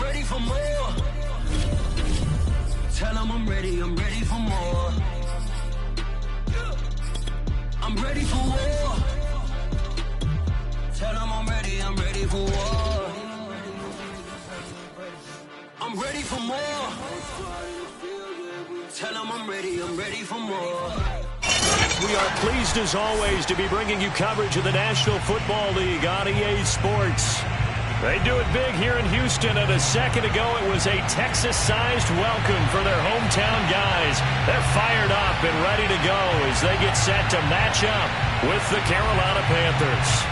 ready for more. Tell them I'm ready for more. I'm ready for war. Tell them I'm ready for war. I'm ready for more. Tell them I'm ready for more. We are pleased as always to be bringing you coverage of the National Football League on EA Sports. They do it big here in Houston, and a second ago it was a Texas-sized welcome for their hometown guys. They're fired up and ready to go as they get set to match up with the Carolina Panthers.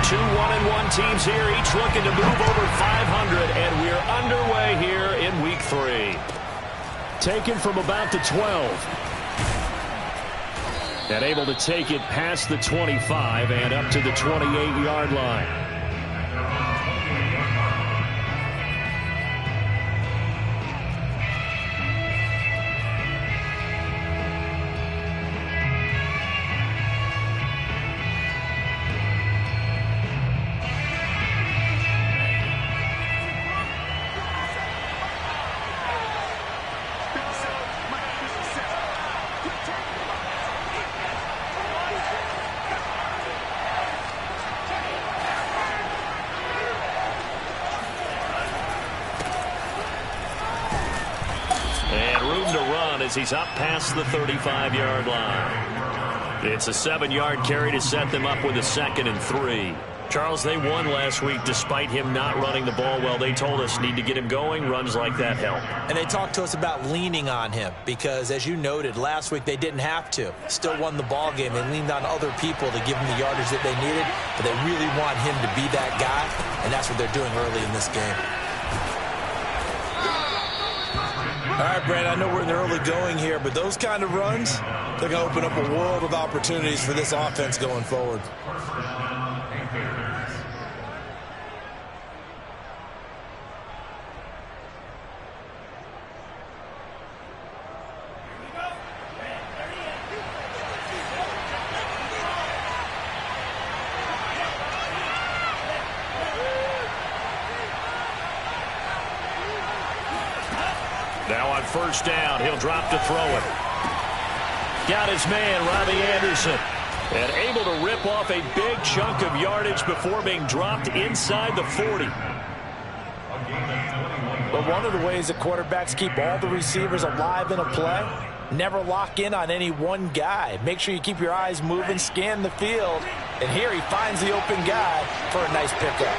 1-1 teams here, each looking to move over 500, and we're underway here in Week 3. Taken from about the 12. And able to take it past the 25 and up to the 28-yard line. He's up past the 35-yard line. It's a 7-yard carry to set them up with a 2nd and 3. Charles, they won last week despite him not running the ball well. They told us need to get him going. Runs like that help. And they talked to us about leaning on him because, as you noted, last week they didn't have to. Still won the ball game. They leaned on other people to give him the yardage that they needed, but they really want him to be that guy, and that's what they're doing early in this game. All right, Brad, I know we're in the early going here, but those kind of runs, they're going to open up a world of opportunities for this offense going forward. Now on first down, he'll drop to throw it. Got his man, Robbie Anderson. And able to rip off a big chunk of yardage before being dropped inside the 40. But one of the ways that quarterbacks keep all the receivers alive in a play, never lock in on any one guy. Make sure you keep your eyes moving, scan the field. And here he finds the open guy for a nice pickup.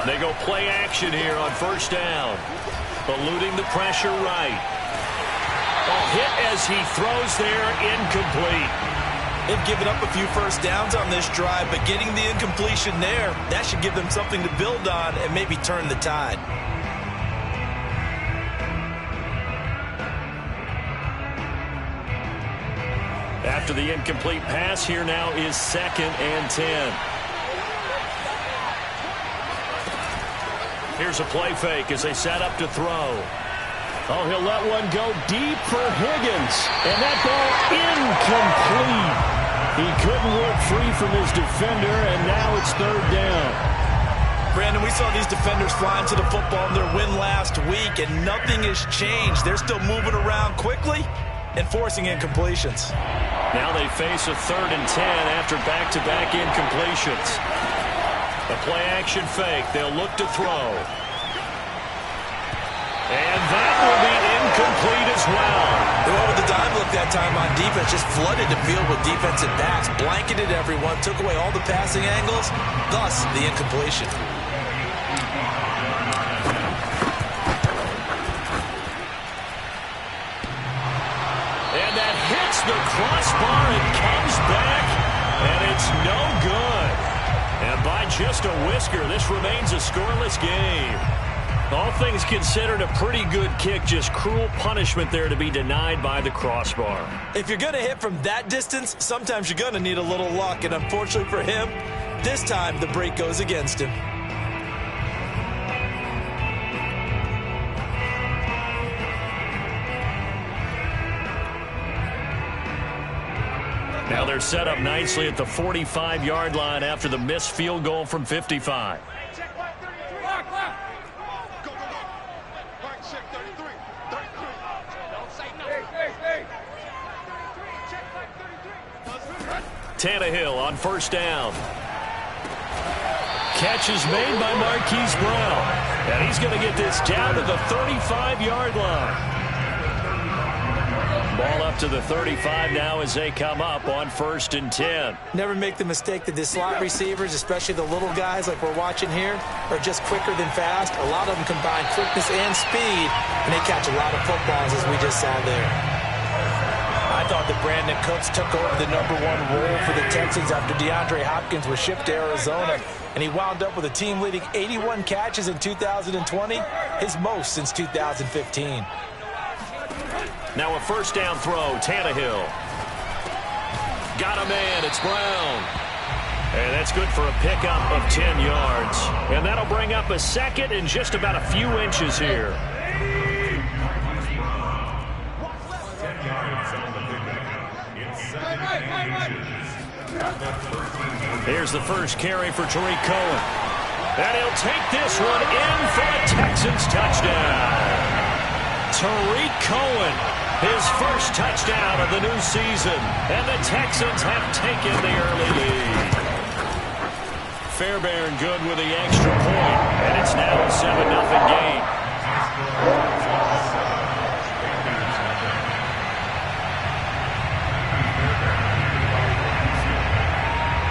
They go play action here on first down. Eluding the pressure right. Hit as he throws there, incomplete. They've given up a few first downs on this drive, but getting the incompletion there, that should give them something to build on and maybe turn the tide. After the incomplete pass, here now is 2nd and 10. Here's a play fake as they set up to throw. Oh, he'll let one go deep for Higgins. And that ball incomplete. He couldn't work free from his defender, and now it's 3rd down. Brandon, we saw these defenders flying to the football in their win last week, and nothing has changed. They're still moving around quickly and forcing incompletions. Now they face a 3rd and 10 after back-to-back incompletions. A play-action fake. They'll look to throw. And that will be incomplete as well. They went with the dime look that time on defense. Just flooded the field with defensive backs. Blanketed everyone. Took away all the passing angles. Thus, the incompletion. And that hits the crossbar and comes back. And it's no good. And by just a whisker, this remains a scoreless game. All things considered, a pretty good kick. Just cruel punishment there to be denied by the crossbar. If you're going to hit from that distance, sometimes you're going to need a little luck. And unfortunately for him, this time the break goes against him. Now they're set up nicely at the 45-yard line after the missed field goal from 55. Tannehill on first down. Catch is made by Marquise Brown. And he's going to get this down to the 35-yard line. Ball up to the 35 now as they come up on 1st and 10. Never make the mistake that the slot receivers, especially the little guys like we're watching here, are just quicker than fast. A lot of them combine quickness and speed, and they catch a lot of footballs as we just saw there. I thought that Brandon Cooks took over the #1 role for the Texans after DeAndre Hopkins was shipped to Arizona, and he wound up with a team-leading 81 catches in 2020, his most since 2015. Now a first down throw, Tannehill. Got a man, it's Brown. And that's good for a pickup of 10 yards. And that'll bring up a second and just about a few inches here. Here's the first carry for Tariq Cohen. And he'll take this one in for a Texans touchdown. Tariq Cohen, his first touchdown of the new season. And the Texans have taken the early lead. Fairbairn good with the extra point. And it's now a 7-0 game.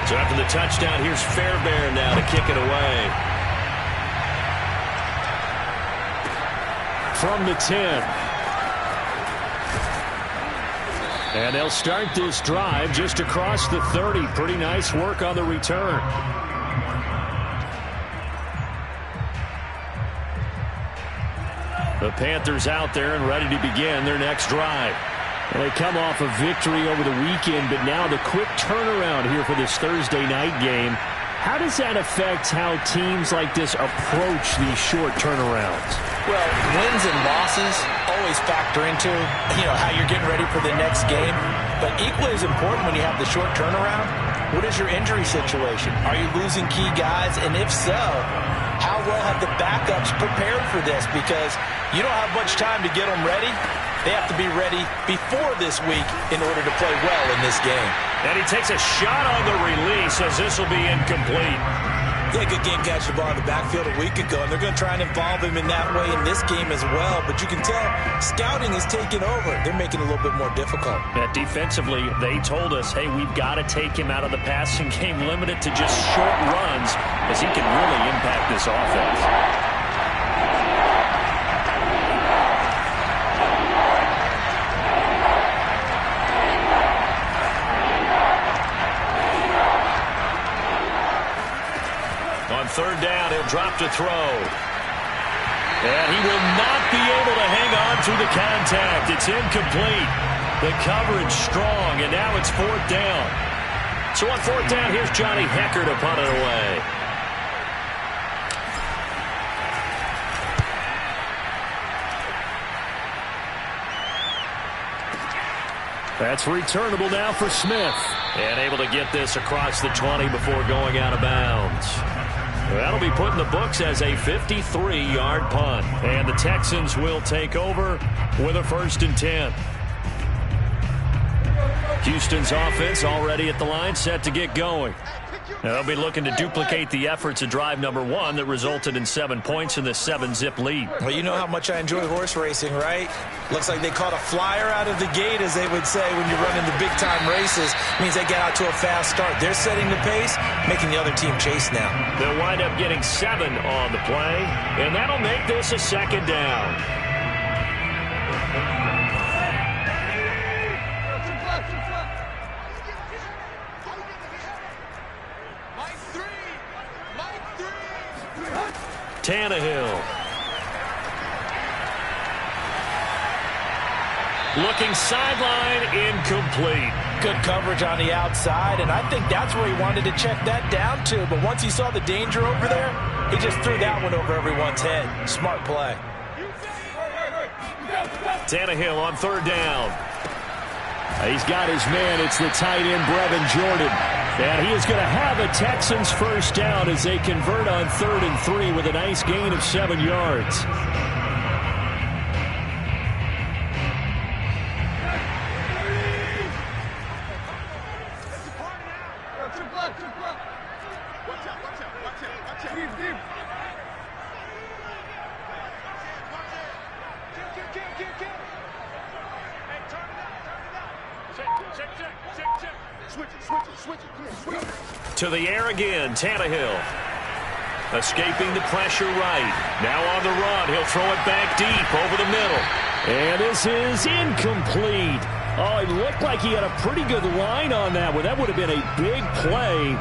So after the touchdown, here's Fairbairn now to kick it away. From the 10. And they'll start this drive just across the 30. Pretty nice work on the return. The Panthers out there and ready to begin their next drive. Well, they come off a victory over the weekend, but now the quick turnaround here for this Thursday night game. How does that affect how teams like this approach these short turnarounds? Well, wins and losses always factor into, how you're getting ready for the next game. But equally as important when you have the short turnaround, what is your injury situation? Are you losing key guys? And if so, how well have the backups prepared for this? Because you don't have much time to get them ready. They have to be ready before this week in order to play well in this game. And he takes a shot on the release as this will be incomplete. Yeah, good game catching the ball in the backfield a week ago, and they're going to try and involve him in that way in this game as well. But you can tell scouting is taking over. They're making it a little bit more difficult. Yeah, defensively, they told us, hey, we've got to take him out of the passing game, limited to just short runs, as he can really impact this offense. Third down, he'll drop to throw. And he will not be able to hang on through the contact. It's incomplete. The coverage strong, and now it's 4th down. So on 4th down, here's Johnny Hecker to punt it away. That's returnable now for Smith. And able to get this across the 20 before going out of bounds. That'll be put in the books as a 53-yard punt. And the Texans will take over with a 1st and 10. Houston's offense already at the line, set to get going. Now they'll be looking to duplicate the efforts of drive #1 that resulted in 7 points in the 7-zip lead. Well, you know how much I enjoy horse racing, right? Looks like they caught a flyer out of the gate, as they would say when you're running the big-time races. It means they get out to a fast start. They're setting the pace, making the other team chase now. They'll wind up getting 7 on the play, and that'll make this a 2nd down. Tannehill. Looking sideline, incomplete. Good coverage on the outside, and I think that's where he wanted to check that down to. But once he saw the danger over there, he just threw that one over everyone's head. Smart play. Tannehill on third down. He's got his man. It's the tight end, Brevin Jordan. And he is going to have a Texans first down as they convert on 3rd and 3 with a nice gain of 7 yards. To the air again, Tannehill. Escaping the pressure right. Now on the run. He'll throw it back deep over the middle. And this is incomplete. Oh, it looked like he had a pretty good line on that one. That would have been a big play,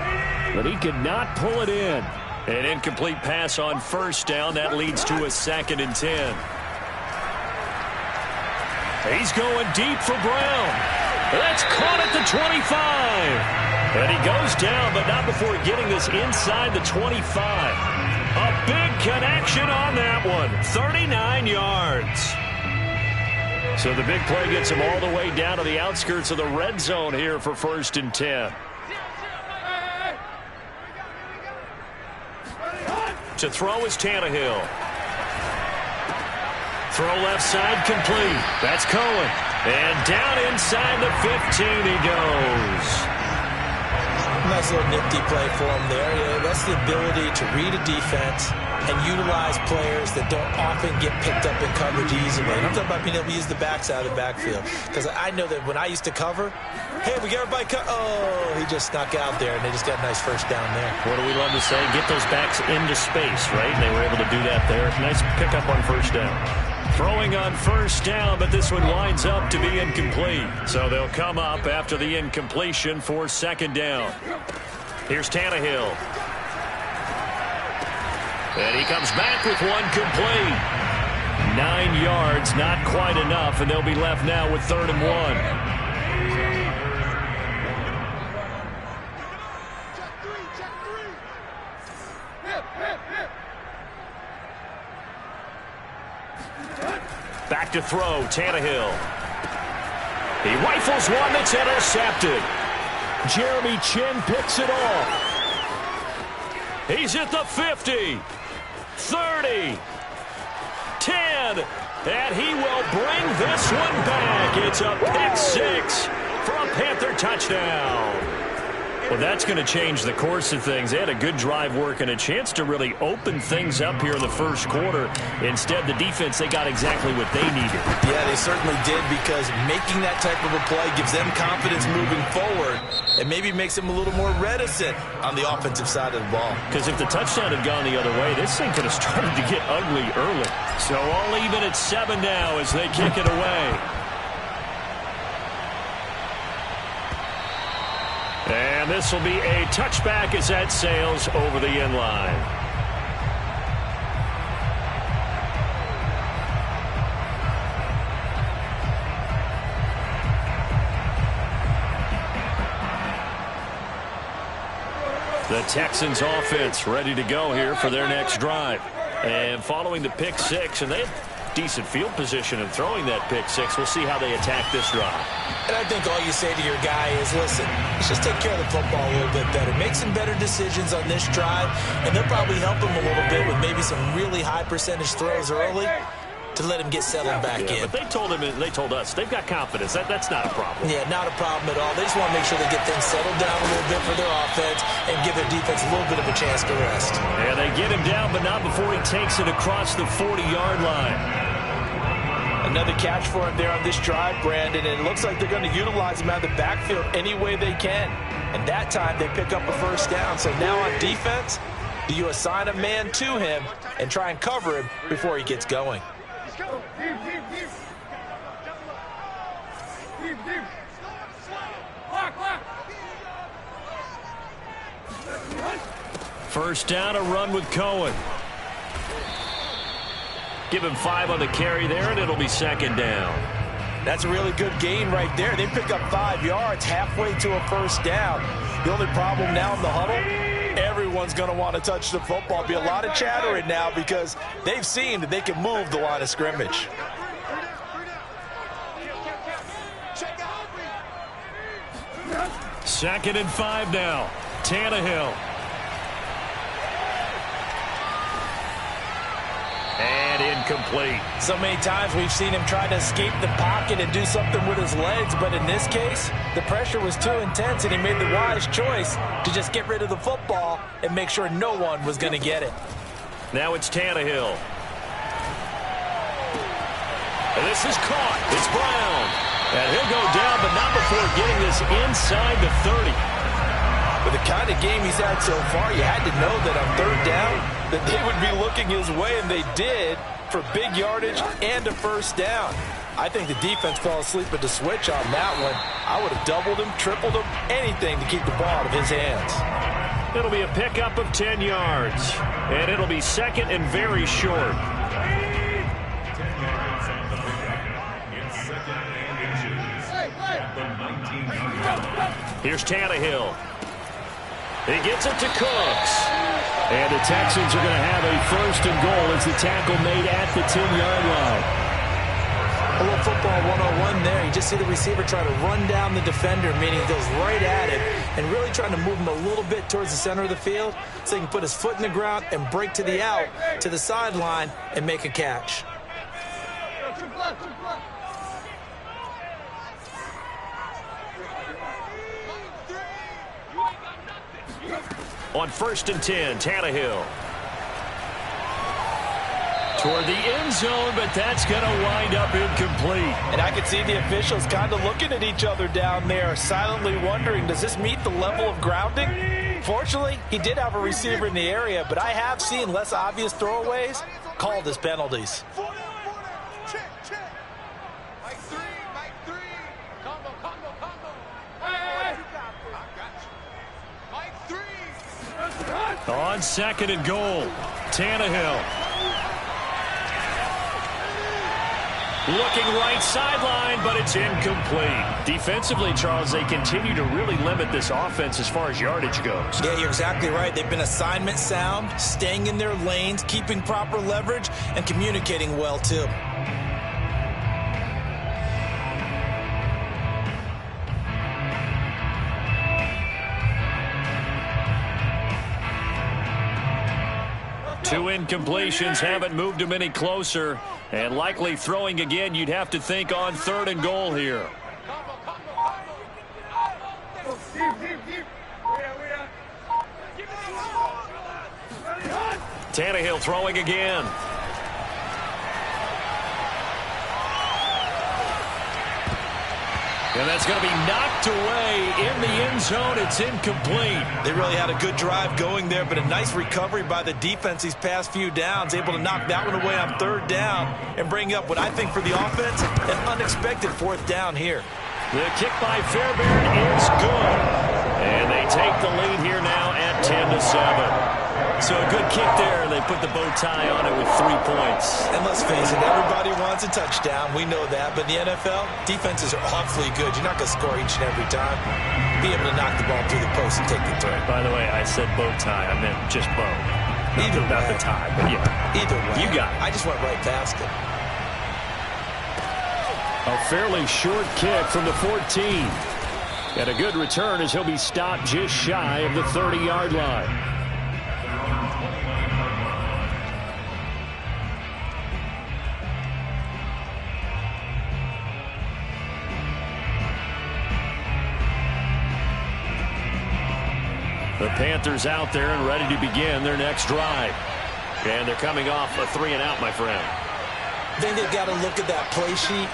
but he could not pull it in. An incomplete pass on first down. That leads to a 2nd and 10. He's going deep for Brown. That's caught at the 25. And he goes down, but not before getting this inside the 25. A big connection on that one. 39 yards. So the big play gets him all the way down to the outskirts of the red zone here for 1st and 10. To throw is Tannehill. Throw left side complete. That's Cohen. And down inside the 15 he goes. Nice little nifty play for him there. Yeah, that's the ability to read a defense and utilize players that don't often get picked up in coverage easily. And I'm talking about being able to use the backside of the backfield. Because I know that when I used to cover, hey, we get everybody oh, he just snuck out there, and they just got a nice first down there. What do we love to say? Get those backs into space, right? And they were able to do that there. Nice pickup on first down. Throwing on first down, but this one winds up to be incomplete. So they'll come up after the incompletion for 2nd down. Here's Tannehill. And he comes back with one complete. 9 yards, not quite enough, and they'll be left now with 3rd and 1. Back to throw, Tannehill. He rifles one that's intercepted. Jeremy Chin picks it off. He's at the 50, 30, 10, and he will bring this one back. It's a pick 6 for a Panther touchdown. Well, that's going to change the course of things. They had a good drive work and a chance to really open things up here in the first quarter. Instead, the defense, they got exactly what they needed. Yeah, they certainly did, because making that type of a play gives them confidence moving forward and maybe makes them a little more reticent on the offensive side of the ball. Because if the touchdown had gone the other way, this thing could have started to get ugly early. So all even at 7 now as they kick it away. And this will be a touchback as that sails over the end line. The Texans offense ready to go here for their next drive. And following the pick 6, and they have decent field position in throwing that pick 6. We'll see how they attack this drive. And I think all you say to your guy is, listen, let's just take care of the football a little bit better. Make some better decisions on this drive, and they'll probably help him a little bit with maybe some really high percentage throws early to let him get settled back in. But they told us they've got confidence. That's not a problem. Yeah, not a problem at all. They just want to make sure they get things settled down a little bit for their offense and give their defense a little bit of a chance to rest. And they get him down, but not before he takes it across the 40-yard line. Another catch for him there on this drive, Brandon, and it looks like they're going to utilize him out of the backfield any way they can. And that time they pick up a first down. So now on defense, do you assign a man to him and try and cover him before he gets going? First down, a run with Cohen. Give him 5 on the carry there, and it'll be 2nd down. That's a really good gain right there. They pick up 5 yards halfway to a first down. The only problem now in the huddle, everyone's going to want to touch the football. Be a lot of chattering now because they've seen that they can move the line of scrimmage. Second and 5 now. Tannehill. And incomplete. So many times we've seen him try to escape the pocket and do something with his legs, but in this case, the pressure was too intense, and he made the wise choice to just get rid of the football and make sure no one was going to get it. Now it's Tannehill. And this is caught. It's Brown. And he'll go down, but not before getting this inside the 30. With the kind of game he's had so far, you had to know that on third down that they would be looking his way, and they did, for big yardage and a first down. I think the defense fell asleep at the switch on that one. I would have doubled him, tripled him, anything to keep the ball out of his hands. It'll be a pickup of 10 yards, and it'll be second and very short. Here's Tannehill. He gets it to Cooks. And the Texans are going to have a first and goal as the tackle made at the 10-yard line. A little football 101 there. You just see the receiver try to run down the defender, meaning he goes right at it and really trying to move him a little bit towards the center of the field so he can put his foot in the ground and break to the out, to the sideline, and make a catch. On first and 10, Tannehill. Toward the end zone, but that's going to wind up incomplete. And I could see the officials kind of looking at each other down there, silently wondering, does this meet the level of grounding? Fortunately, he did have a receiver in the area, but I have seen less obvious throwaways called as penalties. On second and goal, Tannehill. Looking right sideline, but it's incomplete. Defensively, Charles, they continue to really limit this offense as far as yardage goes. Yeah, you're exactly right. They've been assignment sound, staying in their lanes, keeping proper leverage, and communicating well, too. Two incompletions haven't moved him any closer, and likely throwing again, you'd have to think on third and goal here. Tannehill throwing again. And that's going to be knocked away in the end zone. It's incomplete. They really had a good drive going there, but a nice recovery by the defense these past few downs, able to knock that one away on third down and bring up what I think for the offense, an unexpected fourth down here. The kick by Fairbairn is good. And they take the lead here now at 10-7. So a good kick there. They put the bow tie on it with 3 points. And let's face it, everybody wants a touchdown. We know that. But in the NFL, defenses are awfully good. You're not going to score each and every time. Be able to knock the ball through the post and take the throw. By the way, I said bow tie. I meant just bow. Either not the tie, but yeah. Either way. You got it. I just went right past it. A fairly short kick from the 14. And a good return as he'll be stopped just shy of the 30-yard line. The Panthers out there and ready to begin their next drive. And they're coming off a 3-and-out, my friend. I think they've got to look at that play sheet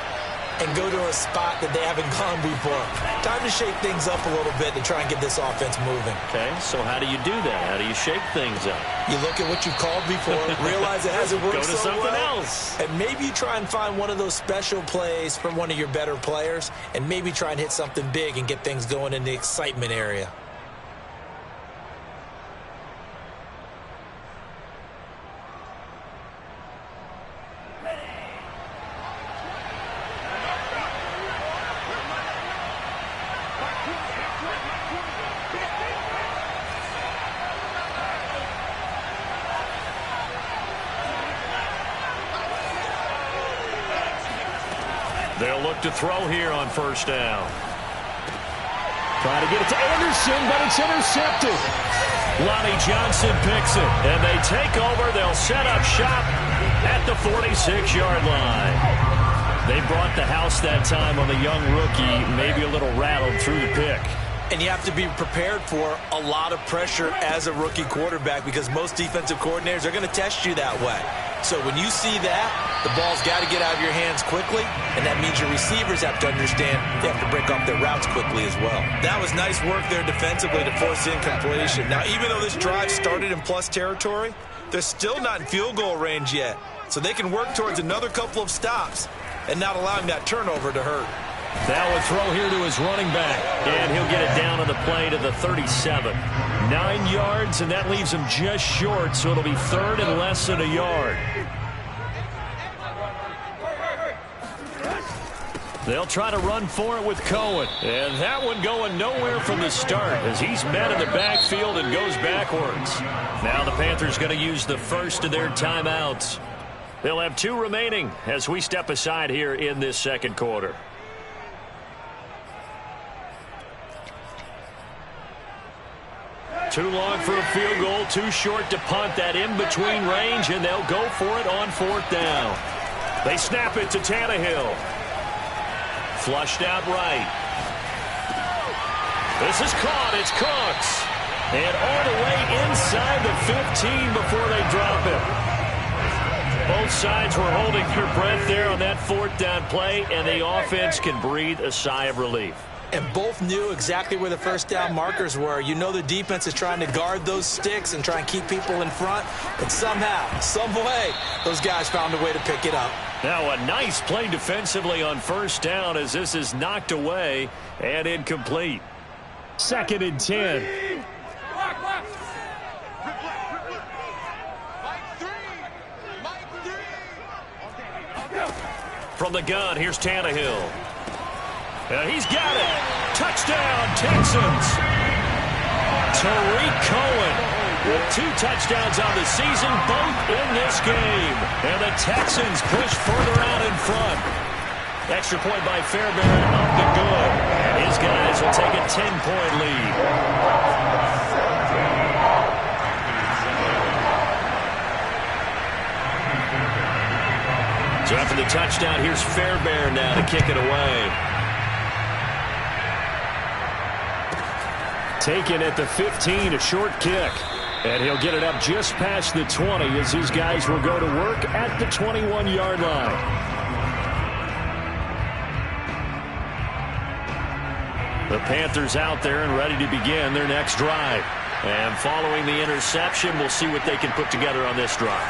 and go to a spot that they haven't gone before. Time to shake things up a little bit to try and get this offense moving. Okay, so how do you do that? How do you shake things up? You look at what you've called before, realize it hasn't worked so well. Go to something else. And maybe you try and find one of those special plays from one of your better players, and maybe try and hit something big and get things going in the excitement area. look to throw here on first down. Trying to get it to Anderson, but it's intercepted. Lonnie Johnson picks it, and they take over. They'll set up shop at the 46-yard line. They brought the house that time on the young rookie, maybe a little rattled through the pick. And you have to be prepared for a lot of pressure as a rookie quarterback because most defensive coordinators are going to test you that way. So when you see that, the ball's got to get out of your hands quickly, and that means your receivers have to understand they have to break off their routes quickly as well. That was nice work there defensively to force incompletion. Now, even though this drive started in plus territory, they're still not in field goal range yet. So they can work towards another couple of stops and not allowing that turnover to hurt. Now a throw here to his running back, and he'll get it down on the play to the 37. 9 yards, and that leaves him just short, so it'll be third and less than a yard. They'll try to run for it with Cohen, and that one going nowhere from the start as he's met in the backfield and goes backwards. Now the Panthers going to use the first of their timeouts. They'll have 2 remaining as we step aside here in this second quarter. Too long for a field goal, too short to punt. That in-between range, and they'll go for it on fourth down. They snap it to Tannehill. Flushed out right. This is caught. It's Cooks. And all the way inside the 15 before they drop it. Both sides were holding their breath there on that fourth down play, and the offense can breathe a sigh of relief. And both knew exactly where the first down markers were. You know the defense is trying to guard those sticks and try and keep people in front. But somehow, some way, those guys found a way to pick it up. Now a nice play defensively on first down as this is knocked away and incomplete. 2nd and 10. From the gun, here's Tannehill. He's got it. Touchdown, Texans. Tariq Cohen with 2 touchdowns on the season, both in this game. And the Texans push further out in front. Extra point by Fairbairn up to good. And his guys will take a 10-point lead. So after the touchdown, here's Fairbairn now to kick it away. Taken at the 15, a short kick. And he'll get it up just past the 20 as his guys will go to work at the 21-yard line. The Panthers out there and ready to begin their next drive. And following the interception, we'll see what they can put together on this drive.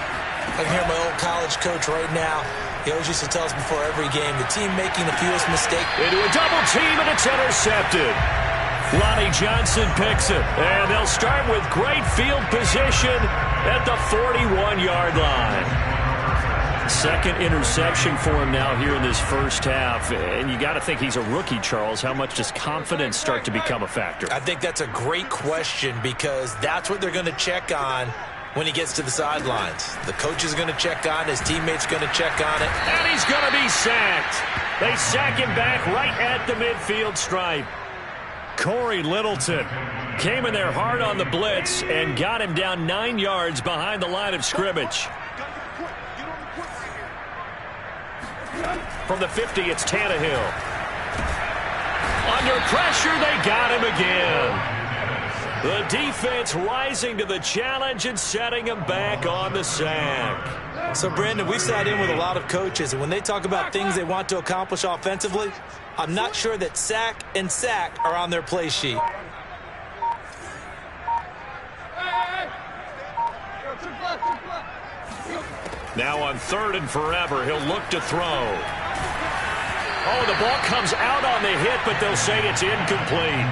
I can hear my old college coach right now. He always used to tell us before every game, the team making the fewest mistakes. Into a double team, and it's intercepted. Lonnie Johnson picks it, and they'll start with great field position at the 41-yard line. Second interception for him now here in this first half, and you got to think he's a rookie, Charles. How much does confidence start to become a factor? I think that's a great question because that's what they're going to check on when he gets to the sidelines. The coach is going to check on, his teammates going to check on it. And he's going to be sacked. They sack him back right at the midfield stripe. Corey Littleton came in there hard on the blitz and got him down 9 yards behind the line of scrimmage. From the 50, it's Tannehill. Under pressure, they got him again. The defense rising to the challenge and setting him back on the sack. So, Brandon, we sat in with a lot of coaches, and when they talk about things they want to accomplish offensively, I'm not sure that sack and sack are on their play sheet. Now on 3rd and forever, he'll look to throw. Oh, the ball comes out on the hit, but they'll say it's incomplete.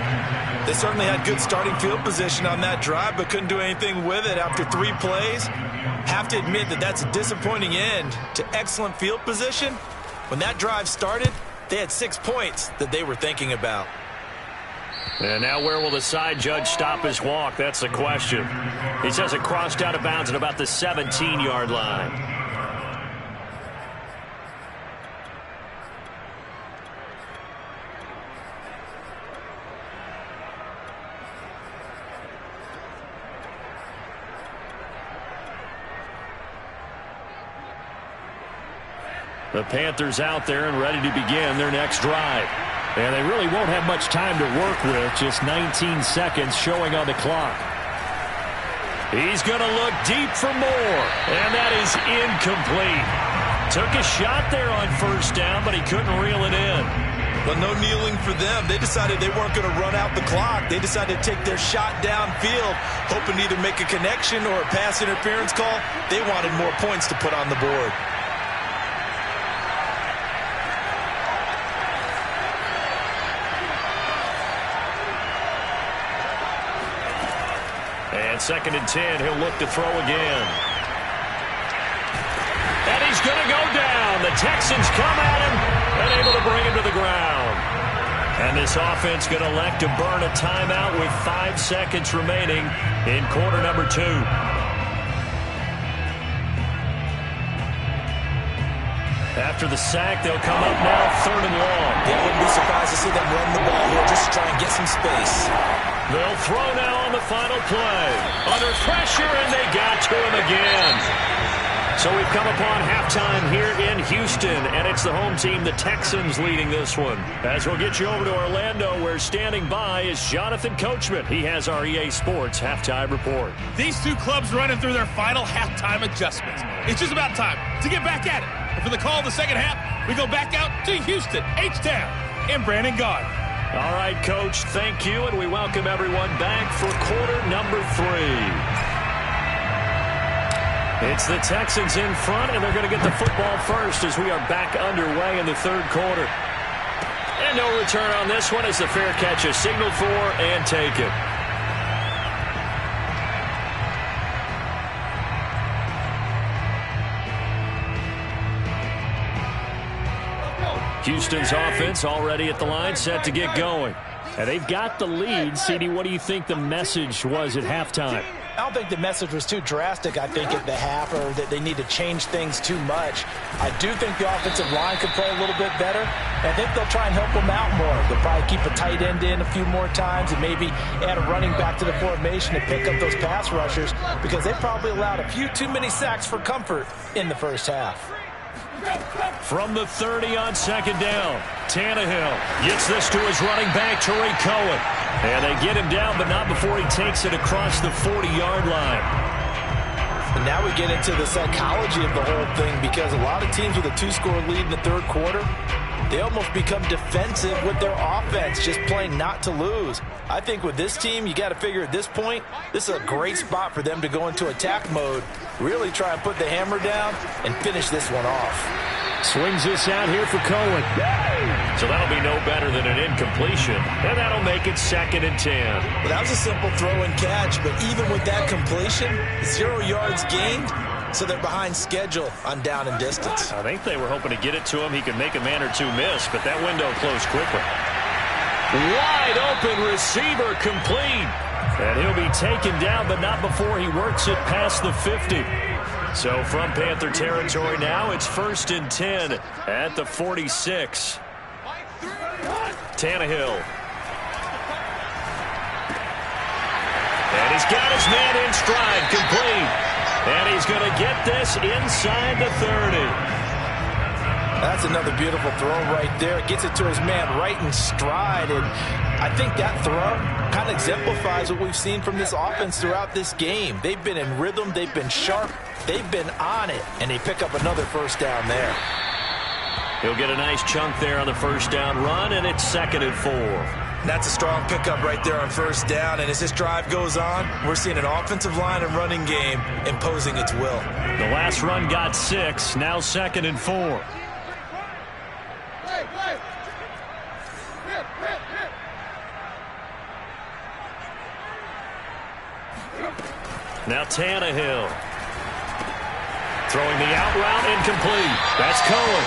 They certainly had good starting field position on that drive, but couldn't do anything with it after 3 plays. Have to admit that that's a disappointing end to excellent field position. When that drive started, they had 6 points that they were thinking about. And now where will the side judge stop his walk? That's the question. He says it crossed out of bounds at about the 17-yard line. The Panthers out there and ready to begin their next drive. And they really won't have much time to work with. Just 19 seconds showing on the clock. He's going to look deep for more. And that is incomplete. Took a shot there on first down, but he couldn't reel it in. But no kneeling for them. They decided they weren't going to run out the clock. They decided to take their shot downfield, hoping to either make a connection or a pass interference call. They wanted more points to put on the board. And 2nd and 10, he'll look to throw again. And he's going to go down. The Texans come at him and able to bring him to the ground. And this offense going to elect to burn a timeout with 5 seconds remaining in quarter number 2. After the sack, they'll come up now 3rd and long. Yeah, I wouldn't be surprised to see them run the ball here just to try and get some space. They'll throw now on the final play. Under pressure, and they got to him again. So we've come upon halftime here in Houston, and it's the home team, the Texans, leading this one. As we'll get you over to Orlando, where standing by is Jonathan Coachman. He has our EA Sports halftime report. These two clubs running through their final halftime adjustments. It's just about time to get back at it. And for the call of the second half, we go back out to Houston, H-Town, and Brandon Gaudin. All right, Coach, thank you, and we welcome everyone back for quarter number 3. It's the Texans in front, and they're going to get the football first as we are back underway in the 3rd quarter. And no return on this one as the fair catch is signaled for and taken. Houston's offense already at the line, set to get going. And they've got the lead. CD, what do you think the message was at halftime? I don't think the message was too drastic, I think, at the half, or that they need to change things too much. I do think the offensive line could play a little bit better. And I think they'll try and help them out more. They'll probably keep a tight end in a few more times and maybe add a running back to the formation to pick up those pass rushers, because they probably allowed a few too many sacks for comfort in the first half. From the 30 on 2nd down, Tannehill gets this to his running back, Tariq Cohen. And they get him down, but not before he takes it across the 40-yard line. And now we get into the psychology of the whole thing, because a lot of teams with a 2-score lead in the 3rd quarter, they almost become defensive with their offense, just playing not to lose. I think with this team, you got to figure at this point, this is a great spot for them to go into attack mode, really try and put the hammer down and finish this one off. Swings this out here for Cohen. So that'll be no better than an incompletion, and that'll make it 2nd and 10. Well, that was a simple throw and catch, but even with that completion, 0 yards gained, so they're behind schedule on down and distance. I think they were hoping to get it to him. He could make a man or two miss, but that window closed quickly. Wide open receiver, complete. And he'll be taken down, but not before he works it past the 50. So from Panther territory now, it's 1st and 10 at the 46. Tannehill. And he's got his man in stride, complete. And he's going to get this inside the 30. That's another beautiful throw right there. Gets it to his man right in stride. And I think that throw kind of exemplifies what we've seen from this offense throughout this game. They've been in rhythm. They've been sharp. They've been on it. And they pick up another first down there. He'll get a nice chunk there on the first down run, and it's 2nd and 4. That's a strong pickup right there on first down. And as this drive goes on, we're seeing an offensive line and running game imposing its will. The last run got 6. Now 2nd and 4. Now Tannehill. Throwing the out route, incomplete. That's Cohen.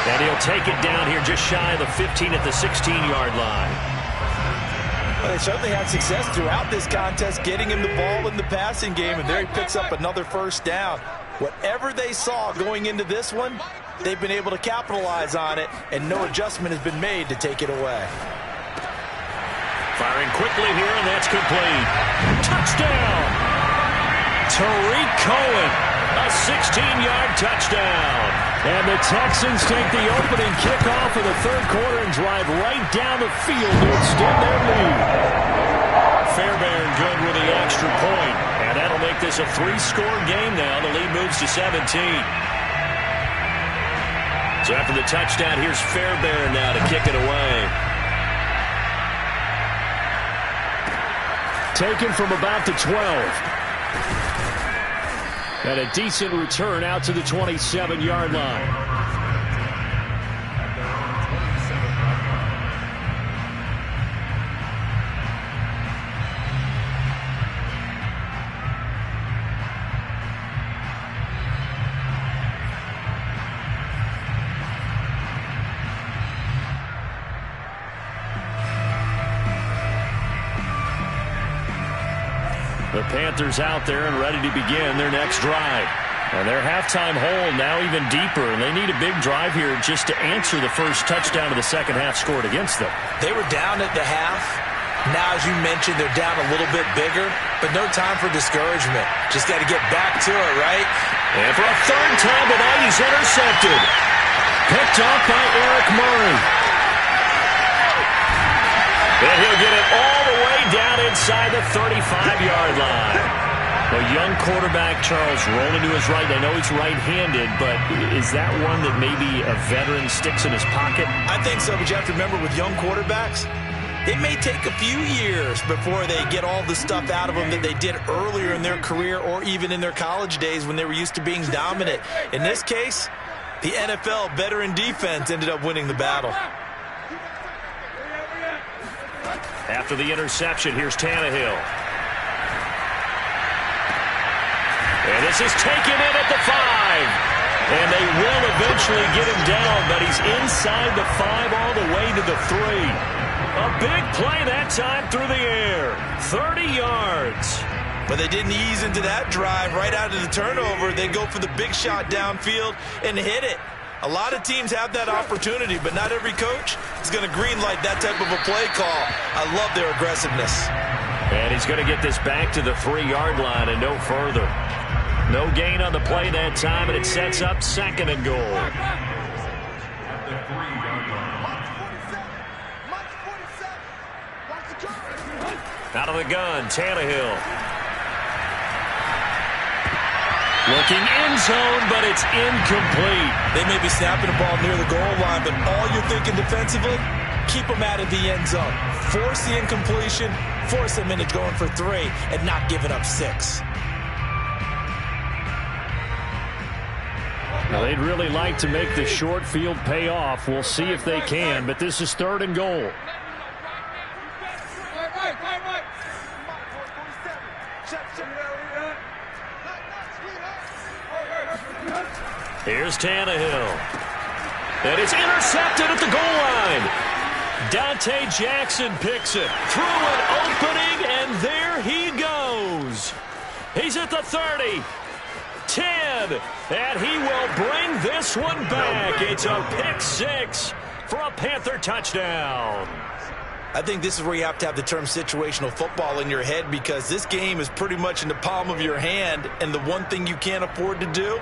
And he'll take it down here just shy of the 15 at the 16-yard line. Well, they certainly had success throughout this contest getting him the ball in the passing game, and there he picks up another first down. Whatever they saw going into this one, they've been able to capitalize on it, and no adjustment has been made to take it away. Firing quickly here, and that's complete. Touchdown! Tariq Cohen. A 16-yard touchdown. And the Texans take the opening kickoff of the third quarter and drive right down the field to extend their lead. Fairbairn good with the extra point. And that'll make this a 3-score game now. The lead moves to 17. So after the touchdown, here's Fairbairn now to kick it away. Taken from about the 12. And a decent return out to the 27-yard line. The Panthers out there and ready to begin their next drive. And their halftime hole now even deeper, and they need a big drive here just to answer the first touchdown of the second half scored against them. They were down at the half. Now, as you mentioned, they're down a little bit bigger, but no time for discouragement. Just got to get back to it, right? And for a third time tonight, he's intercepted. Picked off by Eric Murray. And he'll get it all the way down inside the 35-yard line. A young quarterback, Charles, rolling to his right. I know he's right-handed, but is that one that maybe a veteran sticks in his pocket? I think so, but you have to remember with young quarterbacks, it may take a few years before they get all the stuff out of them that they did earlier in their career or even in their college days when they were used to being dominant. In this case, the NFL veteran defense ended up winning the battle. After the interception, here's Tannehill. And this is taken in at the 5. And they will eventually get him down, but he's inside the 5 all the way to the 3. A big play that time through the air. 30 yards. But they didn't ease into that drive right out of the turnover. They go for the big shot downfield and hit it. A lot of teams have that opportunity, but not every coach is going to greenlight that type of a play call. I love their aggressiveness. And he's going to get this back to the 3-yard line and no further. No gain on the play that time, and it sets up 2nd and goal. Out of the gun, Tannehill. Looking end zone, but it's incomplete. They may be snapping the ball near the goal line, but all you're thinking defensively, keep them out of the end zone. Force the incompletion, force them into going for 3, and not giving up 6. Now, they'd really like to make the short field pay off. We'll see if they can, but this is 3rd and goal. Here's Tannehill. And it's intercepted at the goal line. Dante Jackson picks it through an opening, and there he goes. He's at the 30, 10, and he will bring this one back. It's a pick 6 for a Panther touchdown. I think this is where you have to have the term situational football in your head, because this game is pretty much in the palm of your hand, and the one thing you can't afford to do,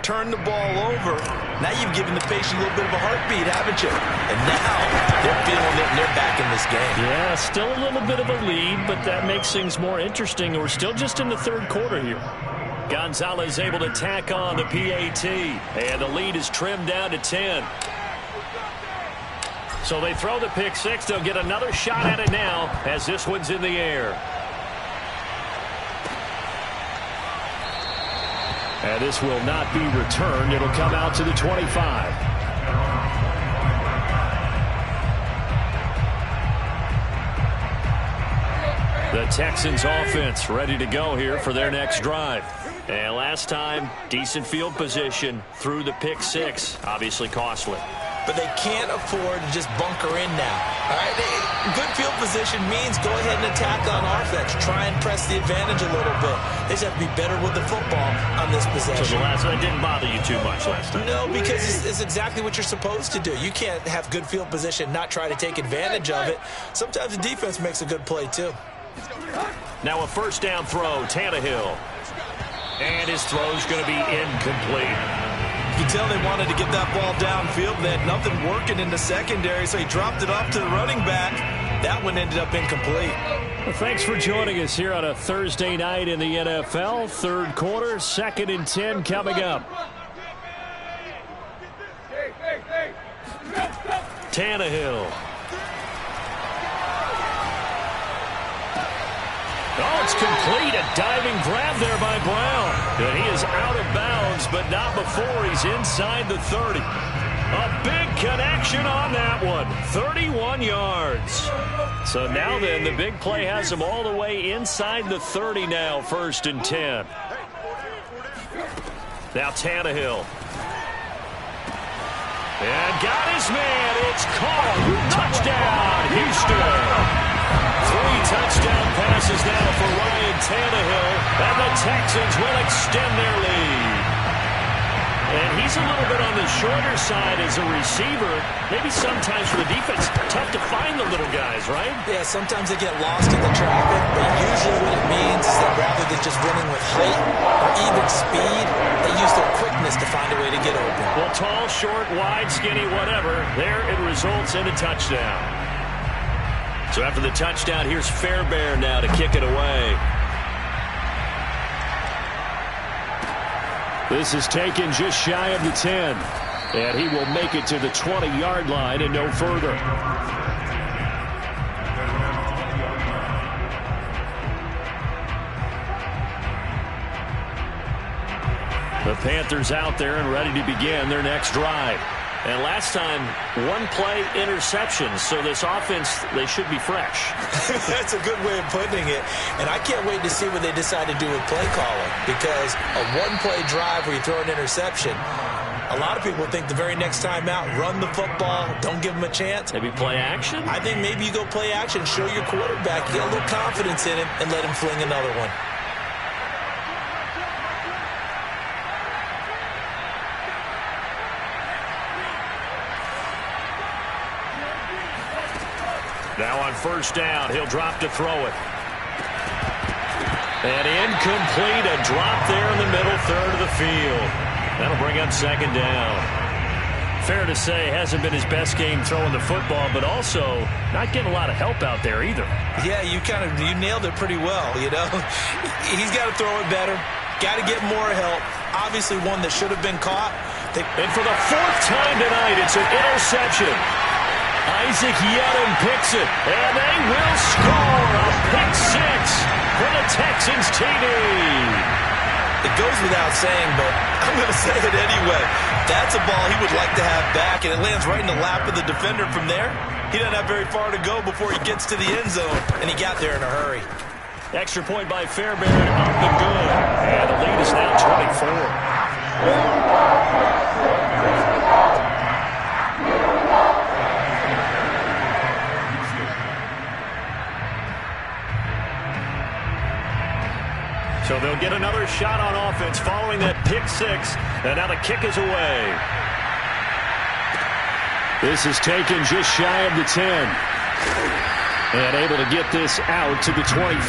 turn the ball over. Now you've given the patient a little bit of a heartbeat, haven't you? And now they're feeling it and they're back in this game. Yeah, still a little bit of a lead, but that makes things more interesting. We're still just in the 3rd quarter here. Gonzalez able to tack on the PAT, and the lead is trimmed down to 10. So they throw the pick 6. They'll get another shot at it now as this one's in the air. And this will not be returned. It'll come out to the 25. The Texans offense ready to go here for their next drive. And last time, decent field position through the pick 6. Obviously costly. But they can't afford to just bunker in now. All right, good field position means go ahead and attack on offense. Try and press the advantage a little bit. They just have to be better with the football on this possession. So the last one didn't bother you too much last time? No, because it's exactly what you're supposed to do. You can't have good field position, not try to take advantage of it. Sometimes the defense makes a good play, too. Now a first down throw, Tannehill. And his throw's going to be incomplete. You can tell they wanted to get that ball downfield. They had nothing working in the secondary, so he dropped it off to the running back. That one ended up incomplete. Well, thanks for joining us here on a Thursday night in the NFL. Third quarter, 2nd and 10 coming up. Tannehill. Oh, it's complete. A diving grab there by Brown. And he is out of bounds, but not before he's inside the 30. A big connection on that one. 31 yards. So now then, the big play has him all the way inside the 30 now, 1st and 10. Now Tannehill. And got his man. It's caught. Touchdown, Houston. 3 touchdown passes now for Ryan Tannehill, and the Texans will extend their lead. And he's a little bit on the shorter side as a receiver. Maybe sometimes for the defense, tough to find the little guys, right? Yeah, sometimes they get lost in the traffic, but usually what it means is that rather than just winning with height or even speed, they use their quickness to find a way to get open. Well, tall, short, wide, skinny, whatever, there it results in a touchdown. So after the touchdown, here's Fairbairn now to kick it away. This is taken just shy of the 10. And he will make it to the 20-yard line and no further. The Panthers out there and ready to begin their next drive. And last time, 1-play interception. So this offense, they should be fresh. That's a good way of putting it. And I can't wait to see what they decide to do with play calling. Because a 1-play drive where you throw an interception, a lot of people think the very next time out, run the football, don't give them a chance. Maybe play action? I think maybe you go play action, show your quarterback, get a little confidence in him, and let him fling another one. Now on 1st down, he'll drop to throw it. And incomplete, a drop there in the middle third of the field. That'll bring up 2nd down. Fair to say, hasn't been his best game throwing the football, but also not getting a lot of help out there either. Yeah, you nailed it pretty well, you know. He's got to throw it better, got to get more help. Obviously one that should have been caught. And for the 4th time tonight, it's an interception. Isaac Yedem picks it, and they will score a pick 6 for the Texans TD. It goes without saying, but I'm going to say it anyway. That's a ball he would like to have back, and it lands right in the lap of the defender from there. He doesn't have very far to go before he gets to the end zone, and he got there in a hurry. Extra point by Fairbairn, up and good. And the lead is now 24. So they'll get another shot on offense following that pick 6. And now the kick is away. This is taken just shy of the 10. And able to get this out to the 25.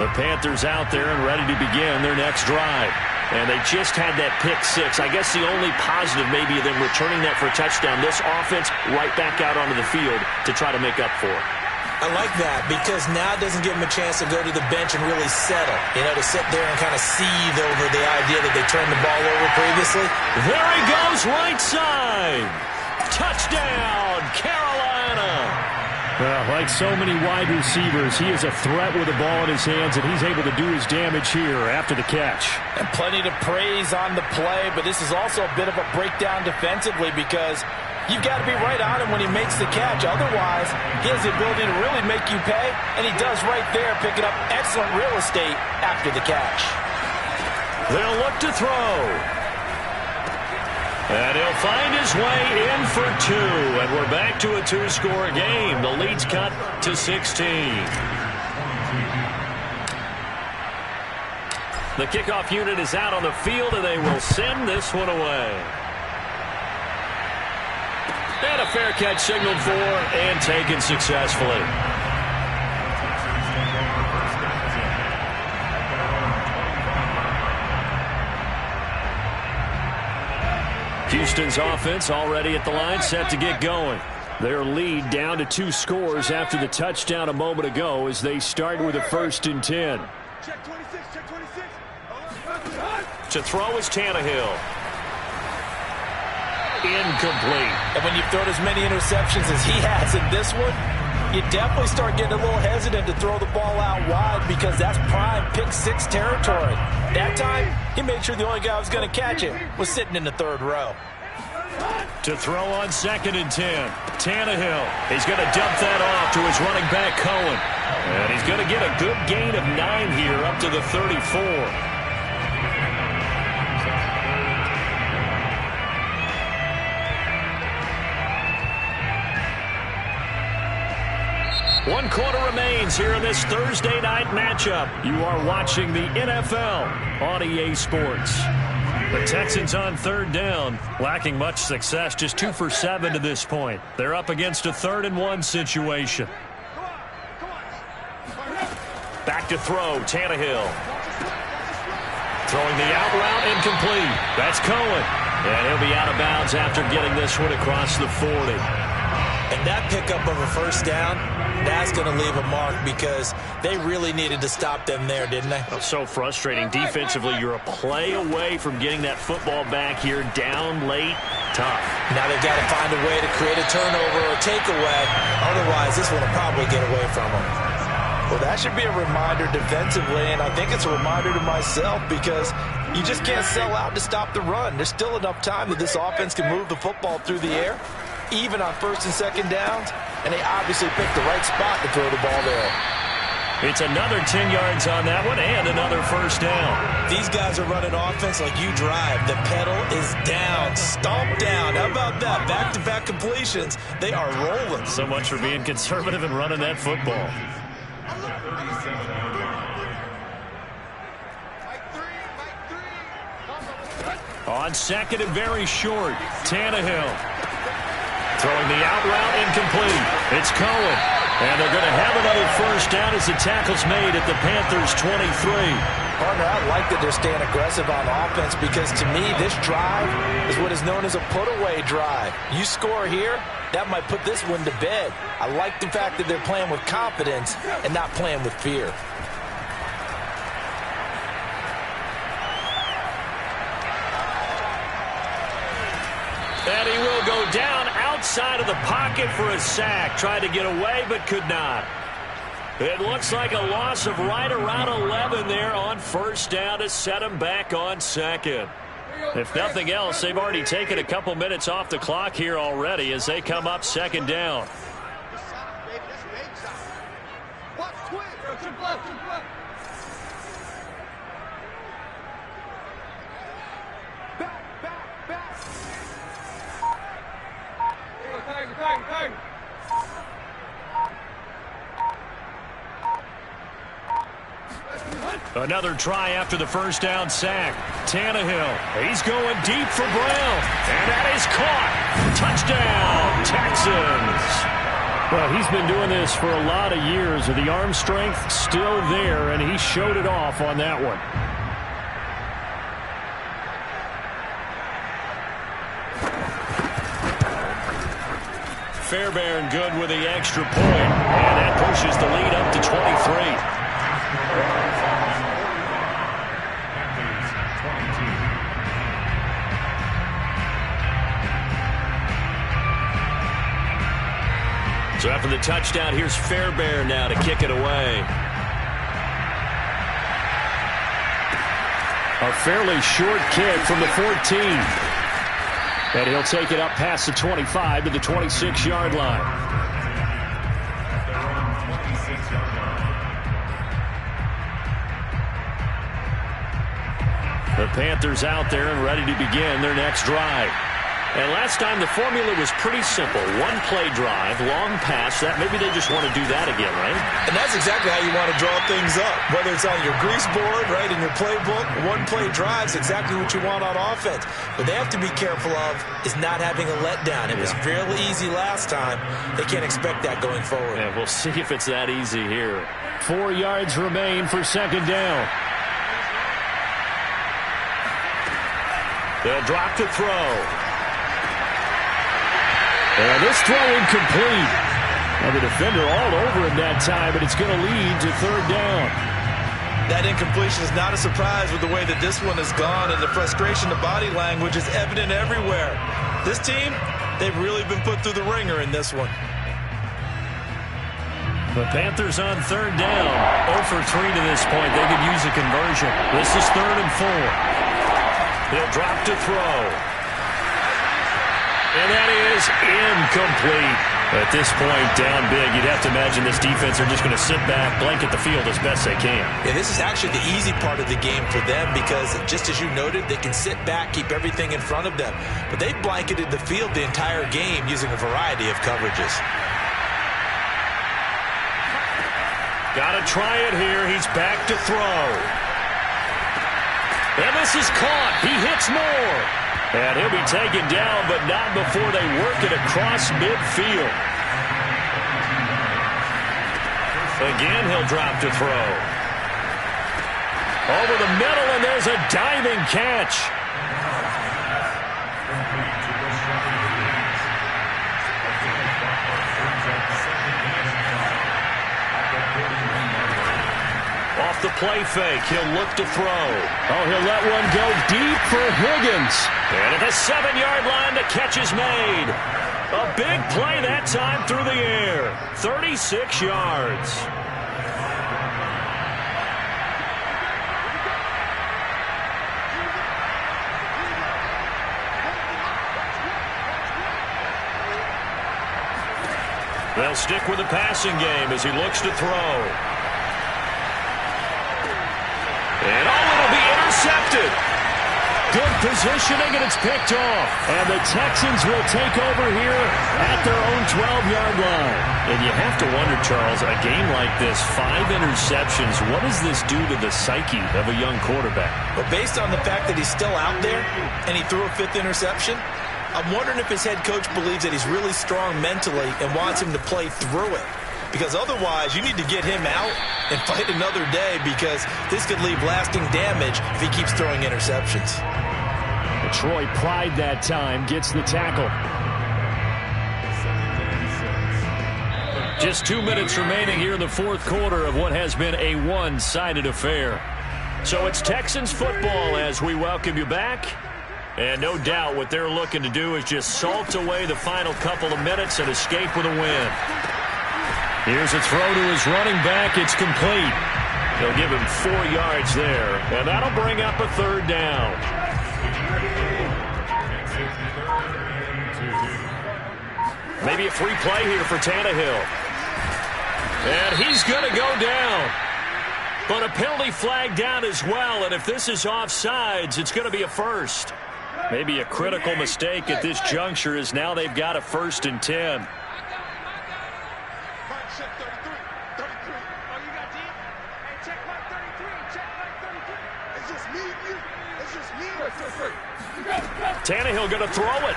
The Panthers out there and ready to begin their next drive. And they just had that pick 6. I guess the only positive maybe of them returning that for a touchdown. This offense right back out onto the field to try to make up for it. I like that because now it doesn't give them a chance to go to the bench and really settle. You know, to sit there and kind of seethe over the idea that they turned the ball over previously. There he goes, right side. Touchdown, Carolina. Like so many wide receivers, he is a threat with the ball in his hands, and he's able to do his damage here after the catch. And plenty to praise on the play, but this is also a bit of a breakdown defensively because you've got to be right on him when he makes the catch. Otherwise, he has the ability to really make you pay, and he does right there, picking up excellent real estate after the catch. They'll look to throw. And he'll find his way in for 2. And we're back to a 2-score game. The lead's cut to 16. The kickoff unit is out on the field, and they will send this one away. And a fair catch signaled for and taken successfully. Houston's offense already at the line, set to get going. Their lead down to 2 scores after the touchdown a moment ago as they start with a 1st and 10. Check 26, check 26. To throw is Tannehill. Incomplete. And when you've thrown as many interceptions as he has in this one, you definitely start getting a little hesitant to throw the ball out wide because that's prime pick-6 territory. That time, he made sure the only guy who was going to catch it was sitting in the 3rd row. To throw on 2nd and 10. Tannehill. He's going to dump that off to his running back, Cohen. And he's going to get a good gain of 9 here up to the 34. One quarter remains here in this Thursday night matchup. You are watching the NFL on EA Sports. The Texans on 3rd down, lacking much success, just 2 for 7 to this point. They're up against a 3rd and 1 situation. Back to throw, Tannehill. Throwing the out route, incomplete. That's Cohen. And he'll be out of bounds after getting this one across the 40. And that pickup of a 1st down, that's going to leave a mark because they really needed to stop them there, didn't they? Oh, so frustrating. Defensively, you're a play away from getting that football back here down late. Tough. Now they've got to find a way to create a turnover or takeaway. Otherwise, this one will probably get away from them. Well, that should be a reminder defensively, and I think it's a reminder to myself because you just can't sell out to stop the run. There's still enough time that this offense can move the football through the air, even on 1st and 2nd downs, and they obviously picked the right spot to throw the ball there. It's another 10 yards on that one and another 1st down. These guys are running offense like you drive. The pedal is down, stomp down. How about that? Back-to-back completions. They are rolling. So much for being conservative and running that football. On 2nd and very short, Tannehill. Throwing the out route, incomplete. It's Cohen. And they're going to have another 1st down as the tackle's made at the Panthers' 23. Partner, I like that they're staying aggressive on offense because to me, this drive is what is known as a put-away drive. You score here, that might put this one to bed. I like the fact that they're playing with confidence and not playing with fear. And he will go down outside of the pocket for a sack. Tried to get away, but could not. It looks like a loss of right around 11 there on 1st down to set him back on 2nd. If nothing else, they've already taken a couple minutes off the clock here already as they come up 2nd down. Another try after the 1st down sack. Tannehill, he's going deep for Brown. And that is caught. Touchdown, Texans. Well, he's been doing this for a lot of years. The arm strength still there, and he showed it off on that one. Fairbairn good with the extra point, and that pushes the lead up to 23. So after the touchdown, here's Fairbairn now to kick it away. A fairly short kick from the 14. And he'll take it up past the 25 to the 26-yard line. The Panthers out there and ready to begin their next drive. And last time the formula was pretty simple. One play drive, long pass. That maybe they just want to do that again, right? And that's exactly how you want to draw things up. Whether it's on your grease board, right, in your playbook, one play drive is exactly what you want on offense. What they have to be careful of is not having a letdown. It was fairly easy last time. They can't expect that going forward. Yeah, we'll see if it's that easy here. 4 yards remain for second down. They'll drop to throw. And this throw incomplete. Now the defender all over him that time, but it's going to lead to third down. That incompletion is not a surprise with the way that this one has gone, and the frustration, the body language is evident everywhere. This team, they've really been put through the ringer in this one. The Panthers on third down. 0 for 3 to this point. They could use a conversion. This is 3rd and 4. He'll drop to throw. And that is incomplete. At this point, down big, you'd have to imagine this defense are just going to sit back, blanket the field as best they can. Yeah, this is actually the easy part of the game for them because, just as you noted, they can sit back, keep everything in front of them. But they've blanketed the field the entire game using a variety of coverages. Got to try it here. He's back to throw. And this is caught. He hits more. And he'll be taken down, but not before they work it across midfield. Again, he'll drop to throw. Over the middle, and there's a diving catch. Off the play fake, he'll look to throw. Oh, he'll let one go deep for Higgins. And at the 7-yard line, the catch is made. A big play that time through the air. 36 yards. They'll stick with the passing game as he looks to throw. And it'll be intercepted. Good positioning, and it's picked off. And the Texans will take over here at their own 12-yard line. And you have to wonder, Charles, a game like this, 5 interceptions, what does this do to the psyche of a young quarterback? But based on the fact that he's still out there and he threw a 5th interception, I'm wondering if his head coach believes that he's really strong mentally and wants him to play through it. Because otherwise, you need to get him out and fight another day because this could leave lasting damage if he keeps throwing interceptions. Troy Pride that time gets the tackle. Just 2 minutes remaining here in the fourth quarter of what has been a one-sided affair. So it's Texans football as we welcome you back. And no doubt what they're looking to do is just salt away the final couple of minutes and escape with a win. Here's a throw to his running back. It's complete. They'll give him 4 yards there, and that'll bring up a third down. Maybe a free play here for Tannehill. And he's going to go down. But a penalty flag down as well, and if this is offsides, it's going to be a first. Maybe a critical mistake at this juncture as now they've got a 1st and 10. Tannehill going to throw it.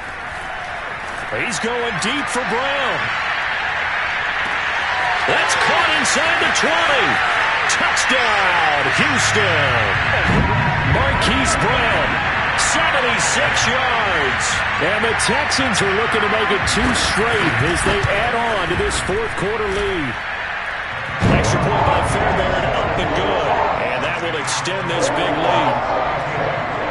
He's going deep for Brown. That's caught inside the 20. Touchdown, Houston. Marquise Brown, 76 yards. And the Texans are looking to make it 2 straight as they add on to this fourth quarter lead. Extra point by Fairbairn, up and good. And that will extend this big lead.